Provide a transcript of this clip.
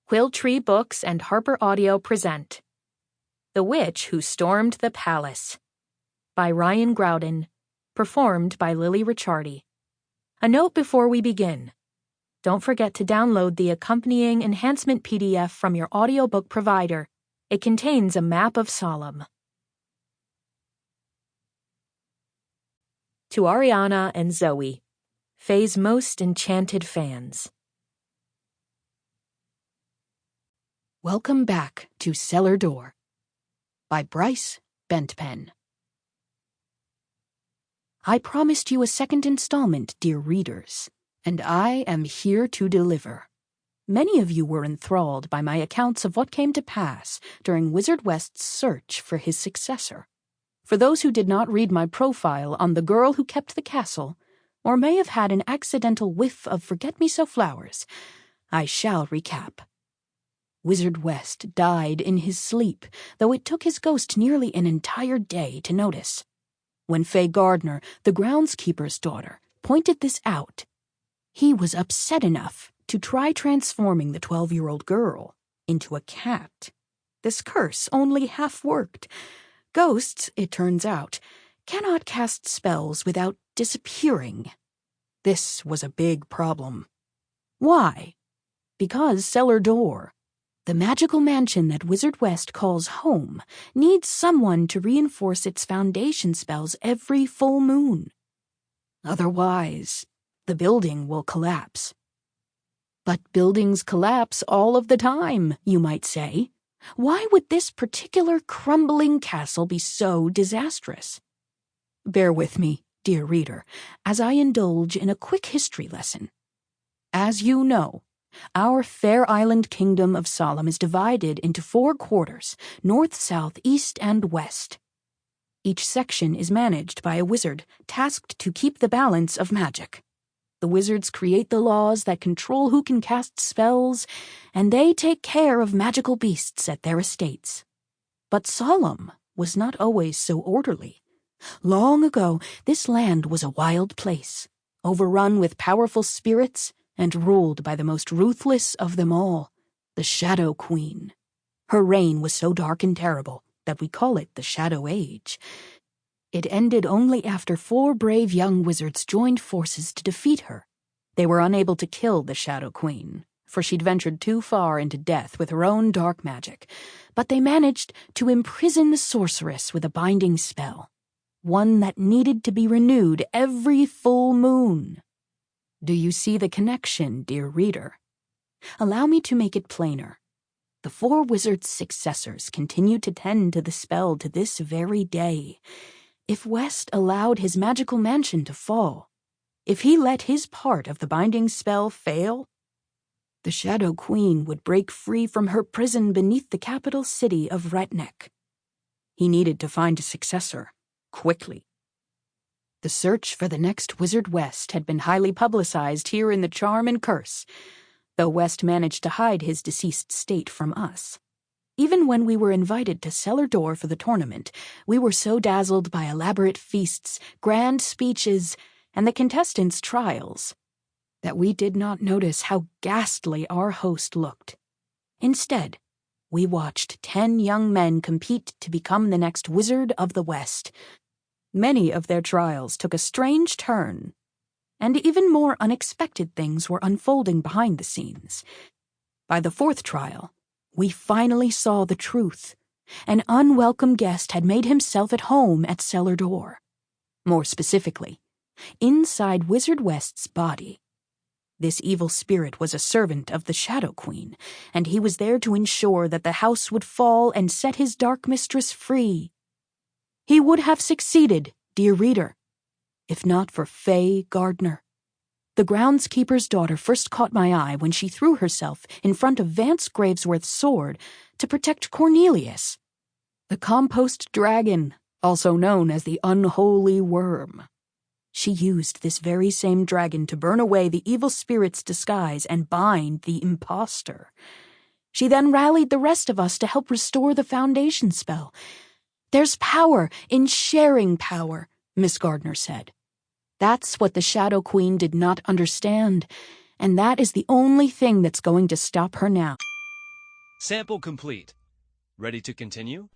Quill Tree Books and Harper Audio present The Witch Who Stormed the Palace by Ryan Graudin, performed by Lillie Ricciardi. A note before we begin. Don't forget to download the accompanying enhancement PDF from your audiobook provider. It contains a map of Solemn. To Ariana and Zoe, Faye's most enchanted fans. Welcome back to Celurdur by Bryce Bentpen. I promised you a second installment, dear readers, and I am here to deliver. Many of you were enthralled by my accounts of what came to pass during Wizard West's search for his successor. For those who did not read my profile on the girl who kept the castle, or may have had an accidental whiff of forget-me-so flowers, I shall recap. Wizard West died in his sleep, though it took his ghost nearly an entire day to notice. When Faye Gardner, the groundskeeper's daughter, pointed this out, he was upset enough to try transforming the 12-year-old girl into a cat. This curse only half worked. Ghosts, it turns out, cannot cast spells without disappearing. This was a big problem. Why? Because Celurdur, the magical mansion that Wizard West calls home, needs someone to reinforce its foundation spells every full moon. Otherwise, the building will collapse. But buildings collapse all of the time, you might say. Why would this particular crumbling castle be so disastrous? Bear with me, dear reader, as I indulge in a quick history lesson. As you know, our fair island kingdom of Solemn is divided into 4 quarters, north, south, east, and west. Each section is managed by a wizard tasked to keep the balance of magic. The wizards create the laws that control who can cast spells, and they take care of magical beasts at their estates. But Solemn was not always so orderly. Long ago, this land was a wild place, overrun with powerful spirits and ruled by the most ruthless of them all, the Shadow Queen. Her reign was so dark and terrible that we call it the Shadow Age. It ended only after 4 brave young wizards joined forces to defeat her. They were unable to kill the Shadow Queen, for she'd ventured too far into death with her own dark magic, but they managed to imprison the sorceress with a binding spell, one that needed to be renewed every full moon. Do you see the connection, dear reader? Allow me to make it plainer. The 4 wizards' successors continue to tend to the spell to this very day. If West allowed his magical mansion to fall, if he let his part of the binding spell fail, the Shadow Queen would break free from her prison beneath the capital city of Retnek. He needed to find a successor, quickly. The search for the next Wizard West had been highly publicized here in the Charm and Curse, though West managed to hide his deceased state from us. Even when we were invited to Celurdur for the tournament, we were so dazzled by elaborate feasts, grand speeches, and the contestants' trials, that we did not notice how ghastly our host looked. Instead, we watched 10 young men compete to become the next Wizard of the West. Many of their trials took a strange turn, and even more unexpected things were unfolding behind the scenes. By the 4th trial, we finally saw the truth. An unwelcome guest had made himself at home at Celurdur. More specifically, inside Wizard West's body. This evil spirit was a servant of the Shadow Queen, and he was there to ensure that the house would fall and set his dark mistress free. He would have succeeded, dear reader, if not for Faye Gardner. The groundskeeper's daughter first caught my eye when she threw herself in front of Vance Gravesworth's sword to protect Cornelius, the compost dragon, also known as the unholy worm. She used this very same dragon to burn away the evil spirit's disguise and bind the impostor. She then rallied the rest of us to help restore the foundation spell. There's power in sharing power, Miss Gardner said. That's what the Shadow Queen did not understand, and that is the only thing that's going to stop her now. Sample complete. Ready to continue?